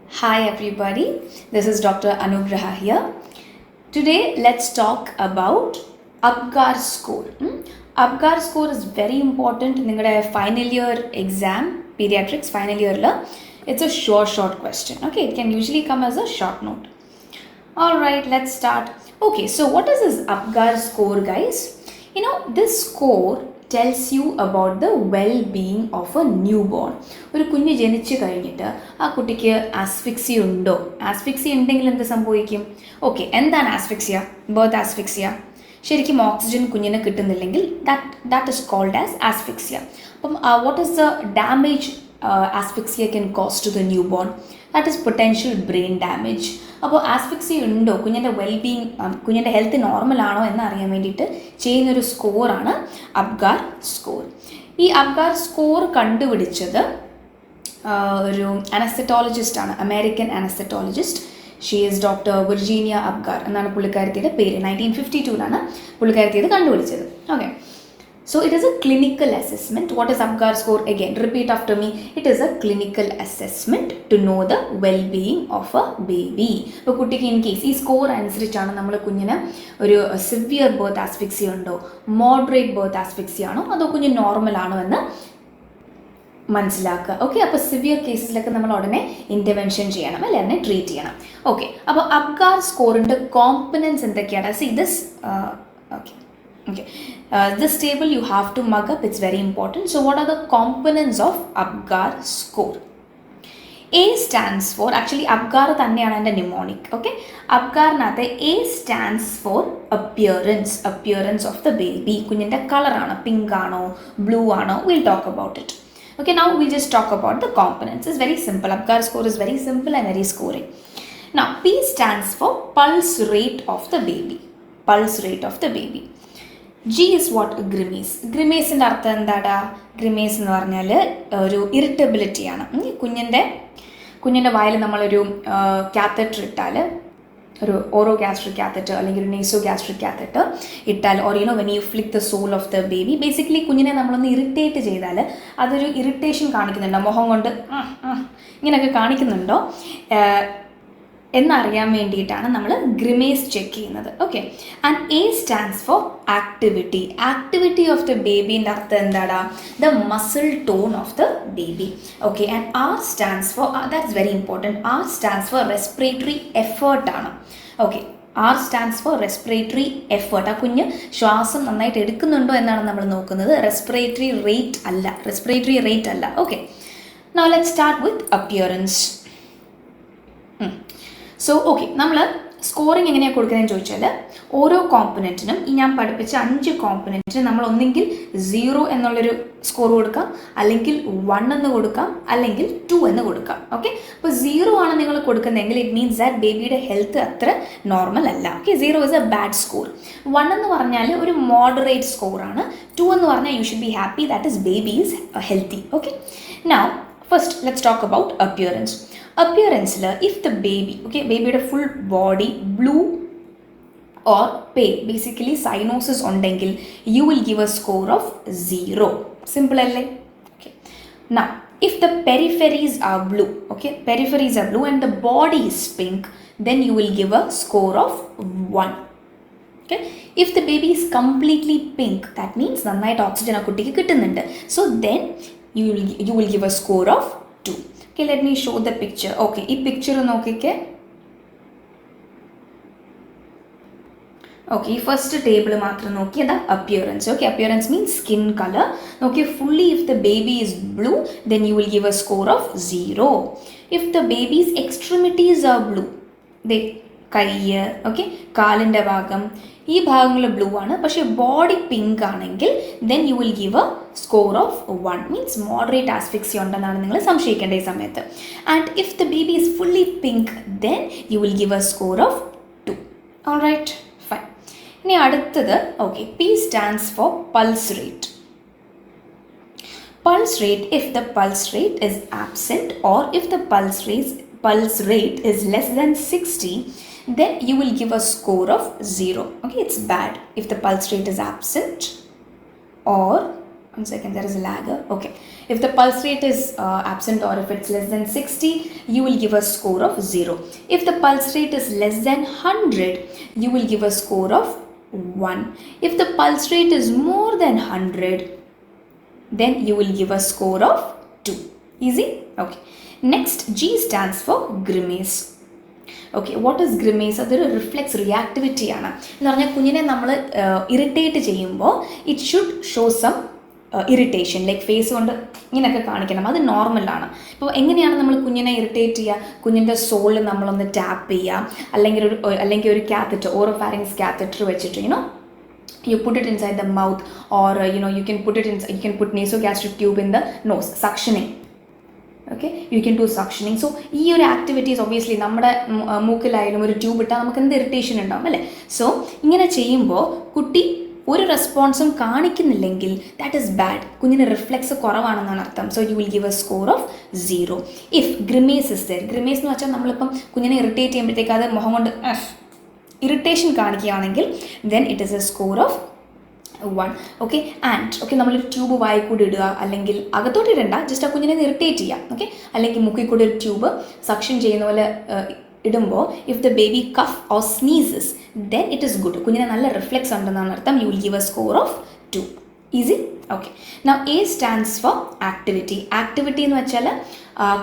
Hi everybody, this is Dr. Anugraha here. Today let's talk about Apgar score. Apgar score is very important in your final year exam, pediatrics final year. It's a short question. Okay, it can usually come as a short note. Alright, let's start. Okay, so what is this Apgar score, guys? This score tells you about the well-being of a newborn. ഒരു കുഞ്ഞ് ജനിച്ചു കഴിഞ്ഞിട്ട് ആ കുട്ടിക്ക് asphyxia ഉണ്ടോ, asphyxia ഉണ്ടെങ്കിൽ എന്ത് സംഭവിക്കും? ഓക്കെ, എന്താണ് ആസ്ഫിക്സിയ? Birth asphyxia. ശരിക്കും ഓക്സിജൻ കുഞ്ഞിന് കിട്ടുന്നില്ലെങ്കിൽ that is called as asphyxia. അപ്പം what is the damage asphyxia can cause to the new born? That is potential brain damage. അപ്പോൾ ആസ്ഫിക്സിയ ഉണ്ടോ, കുഞ്ഞിൻ്റെ വെൽബീങ്, കുഞ്ഞിൻ്റെ ഹെൽത്ത് നോർമലാണോ എന്നറിയാൻ വേണ്ടിയിട്ട് ചെയ്യുന്നൊരു സ്കോറാണ് അപ്ഗാർ സ്കോർ. ഈ അപ്ഗാർ സ്കോർ കണ്ടുപിടിച്ചത് ഒരു അനസ്തറ്റോളജിസ്റ്റാണ്, American anaesthesiologist. She is doctor Virginia Apgar എന്നാണ് പുള്ളിക്കാരത്തിയുടെ പേര്. 1952 പുള്ളിക്കാരത്തി ഇത് കണ്ടുപിടിച്ചത്. Okay, so it is a clinical assessment. What is Apgar score? Again, repeat after me. It is a clinical assessment to know the well-being of a baby. ഇപ്പോൾ കുട്ടിക്ക് in case ഈ score അനുസരിച്ചാണ് നമ്മൾ കുഞ്ഞിന് ഒരു സിവിയർ ബർത്ത് ആസ്ഫിക്സിയ ഉണ്ടോ, moderate birth asphyxia ആണോ, അതോ കുഞ്ഞ് നോർമൽ ആണോ എന്ന് മനസ്സിലാക്കുക. ഓക്കെ, അപ്പോൾ സിവിയർ കേസസിലൊക്കെ നമ്മൾ ഉടനെ ഇൻ്റർവെൻഷൻ ചെയ്യണം, അല്ലെ, അതിനെ ട്രീറ്റ് ചെയ്യണം. ഓക്കെ, അപ്പോൾ അപ്ഗാർ സ്കോറിൻ്റെ കോമ്പണൻസ് എന്തൊക്കെയാണ്? See this. Okay, this table you have to mug up, it's very important. So what are the components of Apgar score? A stands for, actually Apgar thanneയാണ് എൻ്റെ mnemonic. Okay, അപ്ഗാറിനകത്ത് A stands for appearance of the baby. കുഞ്ഞിൻ്റെ കളറാണ്, pink ആണോ blue ആണോ, we'll talk about it. Okay, now we'll just talk about the components. It's very simple. Apgar score is very simple and very scoring. Now P stands for pulse rate of the baby. Pulse rate of the baby. G is what? Grimace. ഗ്രിമേസിൻ്റെ അർത്ഥം എന്താടാ? ഗ്രിമേസ് എന്ന് പറഞ്ഞാൽ ഒരു ഇറിറ്റബിലിറ്റിയാണ്. കുഞ്ഞിൻ്റെ വായിൽ നമ്മളൊരു catheter ഇട്ടാൽ, ഒരു ഓറോ ഗ്യാസ്ട്രിക് കാത്തറ്റർ അല്ലെങ്കിൽ ഒരു നെയ്സോ ഗ്യാസ്ട്രിക് കാത്തറ്റർ ഇട്ടാൽ, or when you flick the sole of the baby, basically കുഞ്ഞിനെ നമ്മളൊന്ന് ഇറിറ്റേറ്റ് ചെയ്താൽ അതൊരു ഇറിറ്റേഷൻ കാണിക്കുന്നുണ്ടോ, മുഖം കൊണ്ട് ഇങ്ങനെയൊക്കെ കാണിക്കുന്നുണ്ടോ എന്നറിയാൻ വേണ്ടിയിട്ടാണ് നമ്മൾ ഗ്രിമേസ് ചെക്ക് ചെയ്യുന്നത്. Okay, and A stands for activity. Activity of the ബേബീൻ്റെ അർത്ഥം എന്താടാ? The muscle tone of the baby. Okay, and R stands for, that's very important, R stands for respiratory എഫേർട്ടാണ്. Okay, R stands for respiratory effort. ആ കുഞ്ഞ് ശ്വാസം നന്നായിട്ട് എടുക്കുന്നുണ്ടോ എന്നാണ് നമ്മൾ നോക്കുന്നത്, റെസ്പിറേറ്ററി റേറ്റ് അല്ല. Okay, now let's start with appearance. So okay, നമ്മൾ സ്കോറിങ് എങ്ങനെയാണ് കൊടുക്കുന്നതെന്ന് ചോദിച്ചാൽ, ഓരോ കോമ്പണൻറ്റിനും ഈ ഞാൻ പഠിപ്പിച്ച 5 കോമ്പണൻറ്റിന് നമ്മൾ ഒന്നെങ്കിൽ 0 എന്നുള്ളൊരു സ്കോർ കൊടുക്കാം, അല്ലെങ്കിൽ 1 എന്ന് കൊടുക്കാം, അല്ലെങ്കിൽ 2 എന്ന് കൊടുക്കാം. ഓക്കെ, അപ്പോൾ 0 ആണ് നിങ്ങൾ കൊടുക്കുന്നതെങ്കിൽ ഇറ്റ് മീൻസ് ദാറ്റ് ബേബിയുടെ ഹെൽത്ത് അത്ര നോർമൽ അല്ല. Okay, 0 is a bad score. 1 എന്ന് പറഞ്ഞാൽ ഒരു മോഡറേറ്റ് സ്കോറാണ്. 2 എന്ന് പറഞ്ഞാൽ you should be happy, that is baby is healthy. Okay, now first let's talk about appearance. അപ്പിയറൻസിൽ ഇഫ് ദ ബേബി, ഓക്കെ, ബേബിയുടെ full body blue or pale, basically cyanosis ഉണ്ടെങ്കിൽ you will give a score of 0. Simple അല്ലേ? Okay, now if the peripheries are blue, okay, peripheries are blue and the body is pink, then you will give a score of 1. Okay, if the baby is completely pink, that means നന്നായിട്ട് oxygen ആ കുട്ടിക്ക് കിട്ടുന്നുണ്ട്. So then you will give a score of 2. Okay, let me show the picture. Okay, ഈ picture നോക്കിക്കേ. Okay, ഈ first table മാത്രം നോക്കിയത് appearance. Okay, appearance means skin colour. നോക്കിയ fully if the baby is blue, then you will give a score of 0. If the baby's extremities are blue, കൈ, okay, കാലിൻ്റെ ഭാഗം, ഈ ഭാഗങ്ങൾ ബ്ലൂ ആണ്, പക്ഷേ ബോഡി പിങ്ക് ആണെങ്കിൽ then you will give a score of 1. Means moderate asphyxia ഉണ്ടെന്നാണ് നിങ്ങൾ സംശയിക്കേണ്ട ഈ സമയത്ത്. And if the baby is fully pink, then you will give a score of 2. Alright, fine. ഇനി അടുത്തത്, okay, P stands for pulse rate. Pulse rate, if the pulse rate is absent or if the pulse rate is less than 60, then you will give a score of 0. Okay, it's bad if the pulse rate is absent or 1 second, there is a lag. Okay. If the pulse rate is absent or if it's less than 60, you will give a score of 0. If the pulse rate is less than 100, you will give a score of 1. If the pulse rate is more than 100, then you will give a score of 2. Easy? Okay. Next, G stands for grimace. Okay, what is grimace? അതൊരു reflex reactivity ആണ്. എന്ന് പറഞ്ഞാൽ കുഞ്ഞിനെ നമ്മൾ irritate ചെയ്യുമ്പോൾ it should show some irritation, like face കൊണ്ട് ഇങ്ങനെയൊക്കെ കാണിക്കണം. അത് നോർമലാണ്. ഇപ്പോൾ എങ്ങനെയാണ് നമ്മൾ കുഞ്ഞിനെ ഇറിറ്റേറ്റ് ചെയ്യുക? കുഞ്ഞിൻ്റെ സോളിൽ നമ്മളൊന്ന് ടാപ്പ് ചെയ്യുക, അല്ലെങ്കിൽ ഒരു കാത്തറ്റർ, ഓറോഫാരിങ്സ് കാത്തറ്റർ വെച്ചിട്ട് you put it inside the mouth, or you can put nasogastric tube in the nose, suctioning. Okay, you can do suctioning. So ഈ ഒരു ആക്ടിവിറ്റീസ് ഒബ്വിയസ്ലി നമ്മുടെ മൂക്കിലായാലും ഒരു ട്യൂബ് ഇട്ടാൽ നമുക്ക് എന്ത് ഇറിറ്റേഷൻ ഉണ്ടാവും അല്ലേ? സോ ഇങ്ങനെ ചെയ്യുമ്പോൾ കുട്ടി ഒരു റെസ്പോൺസും കാണിക്കുന്നില്ലെങ്കിൽ ദാറ്റ് ഈസ് ബാഡ്. കുഞ്ഞിന് റിഫ്ലെക്സ് കുറവാണെന്നാണ് അർത്ഥം. So you will give a score of 0. If grimace is there, grimace എന്ന് വെച്ചാൽ നമ്മളിപ്പം കുഞ്ഞിനെ ഇറിറ്റേറ്റ് ചെയ്യുമ്പോഴത്തേക്ക് അത് മുഖം കൊണ്ട് ഇറിറ്റേഷൻ കാണിക്കുകയാണെങ്കിൽ then it is a score of 1. Okay, and okay, നമ്മളൊരു ട്യൂബ് വായി കൂടി ഇടുക, അല്ലെങ്കിൽ അകത്തോട്ട് ഇടണ്ട, ജസ്റ്റ് ആ കുഞ്ഞിനെ ഇറിറ്റേറ്റ് ചെയ്യാം. ഓക്കെ, അല്ലെങ്കിൽ മുക്കിൽ കൂടി ഒരു ട്യൂബ് സക്ഷൻ ചെയ്യുന്ന പോലെ ഇടുമ്പോൾ if the baby cough or sneezes then it is good. കുഞ്ഞിന് നല്ല റിഫ്ലെക്സ് ഉണ്ടെന്നാണ് അർത്ഥം. You will give a score of 2. Easy? Okay. Now A stands for activity. Activity എന്ന് വെച്ചാൽ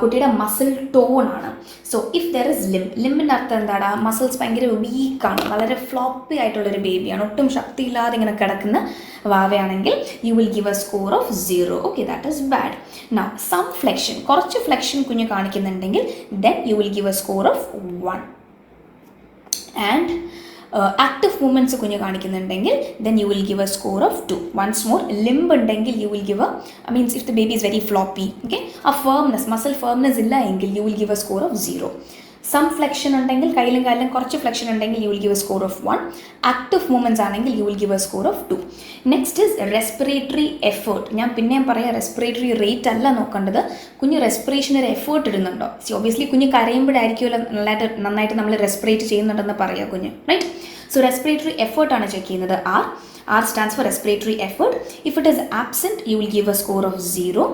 കുട്ടിയുടെ മസിൽ ടോൺ ആണ്. സോ ഇഫ് ദർ ഇസ് ലിമ്പിൻ്റെ അർത്ഥം എന്താണ്? മസിൽസ് ഭയങ്കര വീക്കാണ്, വളരെ ഫ്ലോപ്പി ആയിട്ടുള്ളൊരു ബേബിയാണ്, ഒട്ടും ശക്തിയില്ലാതെ ഇങ്ങനെ കിടക്കുന്ന വാവയാണെങ്കിൽ you will give a score of 0. Okay, that is bad. Now some flexion, കുറച്ച് ഫ്ലെക്ഷൻ കുഞ്ഞ് കാണിക്കുന്നുണ്ടെങ്കിൽ then you will give a score of 1. And active movements കുഞ്ഞ് കാണിക്കുന്നുണ്ടെങ്കിൽ then you will give a score of 2. Once more, limb ഉണ്ടെങ്കിൽ you will give means if the baby is very floppy, okay, ആ firmness, muscle firmness ഇല്ല എങ്കിൽ you will give a score of 0. Some flexion ഉണ്ടെങ്കിൽ, കയ്യിലും കാലിലും കുറച്ച് flexion ഉണ്ടെങ്കിൽ you will give a score of 1. Active movements ആണെങ്കിൽ you will give a score of 2. Next is respiratory effort. ഞാൻ പിന്നെയും പറയാം, റെസ്പിറേറ്ററി റേറ്റ് അല്ല നോക്കേണ്ടത്, കുഞ്ഞ് റെസ്പിറേഷൻ ഒരു എഫേർട്ട് ഇടുന്നുണ്ടോ. ഒബ്വിയസ്ലി കുഞ്ഞ് കരയുമ്പോഴായിരിക്കുമല്ലോ നന്നായിട്ട് നമ്മൾ റെസ്പിറേറ്റ് ചെയ്യുന്നുണ്ടെന്ന് പറയാം കുഞ്ഞ്, റൈറ്റ്? So respiratory effort ആണ് ചെക്ക് ചെയ്യുന്നത്. R stands for respiratory effort. If it is absent, you will give a score of 0.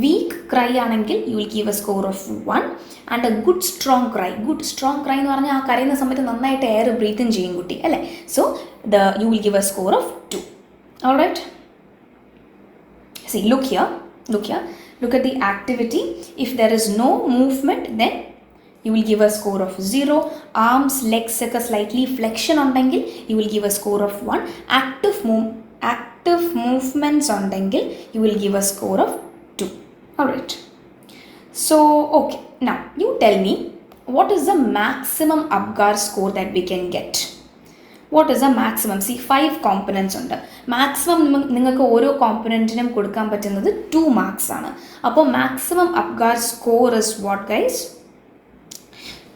Weak cry ആണെങ്കിൽ you will give a score of 1. And a good strong cry. Good strong cry എന്ന് പറഞ്ഞാൽ ആ കരയുന്ന സമയത്ത് നന്നായിട്ട് air breath in ചെയ്യും കുട്ടി അല്ലേ? So you will give a score of 2. Alright? See, look here. Look at the activity. If there is no movement, then you will give a score of 0. Arms, legs ഒക്കെ slightly flexion ഉണ്ടെങ്കിൽ you will give a score of 1. Active movements ഉണ്ടെങ്കിൽ you will give a score of 2. Alright. So, okay. Now, you tell me, what is the maximum Apgar score that we can get? What is the maximum? See, 5 components ഉണ്ട്. Maximum നിങ്ങൾക്ക് ഓരോ കോമ്പണൻറ്റിനും കൊടുക്കാൻ പറ്റുന്നത് 2 marks ആണ്. അപ്പോൾ maximum Apgar score is what, guys?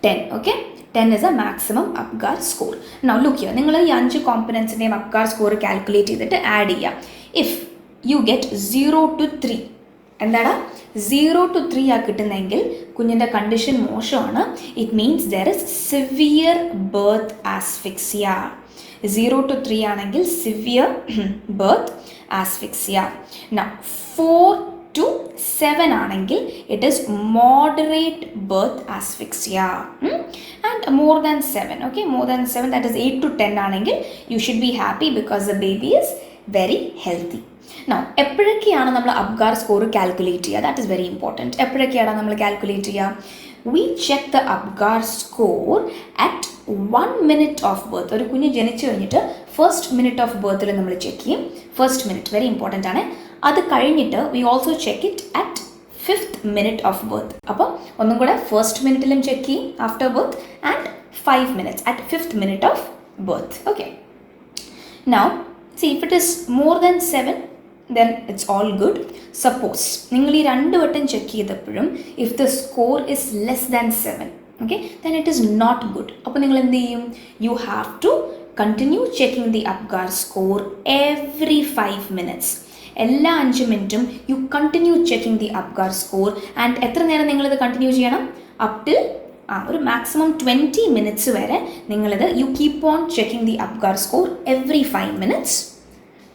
10. Okay, 10 is a maximum Apgar score. Now look here, നിങ്ങൾ ഈ 5 കോമ്പണൻസിൻ്റെയും Apgar score calculate ചെയ്തിട്ട് ആഡ് ചെയ്യാം. ഇഫ് യു ഗെറ്റ് 0 to 3, എന്താണ് 0 to 3 ആ കിട്ടുന്നെങ്കിൽ കുഞ്ഞിൻ്റെ കണ്ടീഷൻ മോശമാണ്. It means there is severe birth asphyxia. 0 to 3 ആണെങ്കിൽ severe birth asphyxia. Now 4 to 7 ആണെങ്കിൽ it is moderate birth asphyxia. And more than 7, okay, more than 7, that is 8 to 10 ആണെങ്കിൽ you should be happy because the baby is very healthy. Now എപ്പോഴൊക്കെയാണ് നമ്മൾ Apgar score calculate ചെയ്യുക? That is very important. എപ്പോഴൊക്കെയാണ് നമ്മൾ calculate ചെയ്യുക? We check the Apgar score at 1 minute of birth. ഒരു കുഞ്ഞ് ജനിച്ചു കഴിഞ്ഞിട്ട് first minute of ബർത്തിൽ നമ്മൾ check ചെയ്യും. ഫസ്റ്റ് മിനിറ്റ് വെരി ഇമ്പോർട്ടൻ്റ് ആണ്. അത് കഴിഞ്ഞിട്ട് we also check it at 5th minute of birth. അപ്പോൾ ഒന്നും കൂടെ ഫസ്റ്റ് മിനിറ്റിലും ചെക്ക് ചെയ്യും after birth and 5 minutes at 5th minute of birth. Okay. Now, see, if it is more than 7, then it's all good. Suppose നിങ്ങൾ ഈ 2 വട്ടം check ചെയ്തപ്പോഴും if the score is less than 7, okay, then it is not good. അപ്പോൾ നിങ്ങൾ എന്ത് ചെയ്യും? You have to continue checking the Apgar score every 5 minutes. എല്ലാ 5 മിനിറ്റും you continue checking the Apgar score. And എത്ര നേരം നിങ്ങളിത് കണ്ടിന്യൂ ചെയ്യണം? അപ് ടിൽ ഒരു മാക്സിമം 20 minutes വരെ നിങ്ങളിത് you keep on checking the Apgar score every 5 minutes.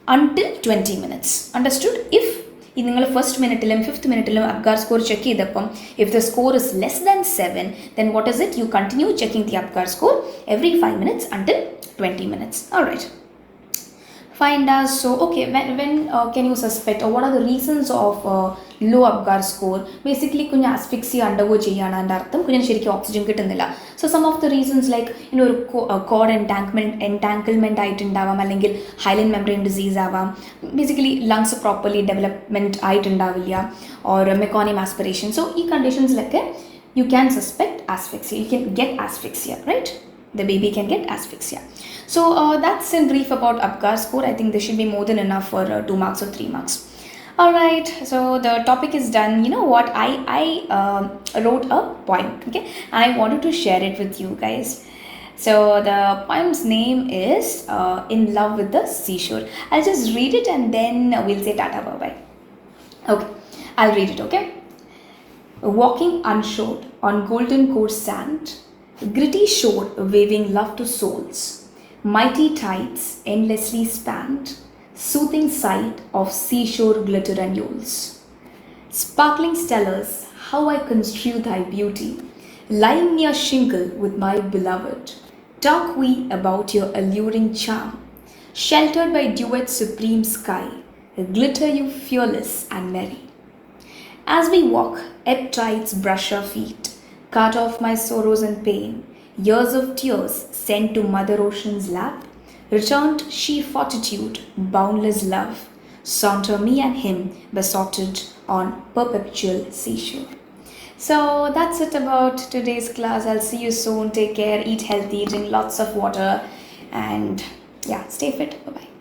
until 20 minutes. Understood? If നിങ്ങൾ ഫസ്റ്റ് മിനിറ്റിലും ഫിഫ്ത്ത് മിനിറ്റിലും അബ്ഗാർ സ്കോർ ചെക്ക് ചെയ്തപ്പം if the score is less than 7, then what is it? You continue checking the Apgar score every 5 minutes until 20 minutes. Alright. Fine, does so okay. When can you suspect, or what are the reasons of low Apgar score? Basically, kunya asphyxia undergo cheyana and artham kunya sherikku oxygen kittunnilla. So some of the reasons, like cord entanglement ആയിട്ടുണ്ടാവാം, അല്ലെങ്കിൽ hyaline membrane disease ആവാം, basically lungs properly development ആയിട്ടുണ്ടാവില്ല, or meconium aspiration. So ഈ കണ്ടീഷൻസിലൊക്കെ you can suspect asphyxia. You can get asphyxia, right? The baby can get asphyxia. So that's in brief about Apgar score. I think this should be more than enough for 2 marks or 3 marks. Alright, so the topic is done. You know what? I wrote a poem, okay? And I wanted to share it with you guys. So the poem's name is In Love with the Seashore. I'll just read it and then we'll say tata bye-bye. Okay, I'll read it, okay? Walking unshored on golden coast sand, gritty shore waving love to souls, mighty tides endlessly spanned, soothing sight of seashore glitter and yawls. Sparkling stellars, how I construe thy beauty, lying near shingle with my beloved, talk we about your alluring charm, sheltered by duet's supreme sky, glitter you fearless and merry. As we walk, ebb tides brush our feet, cut off my sorrows and pain, years of tears sent to Mother Ocean's lap, returned she fortitude, boundless love, saunter me and him besotted on perpetual seashore. So that's it about today's class. I'll see you soon. Take care, eat healthy, drink lots of water, and yeah, stay fit. Bye-bye.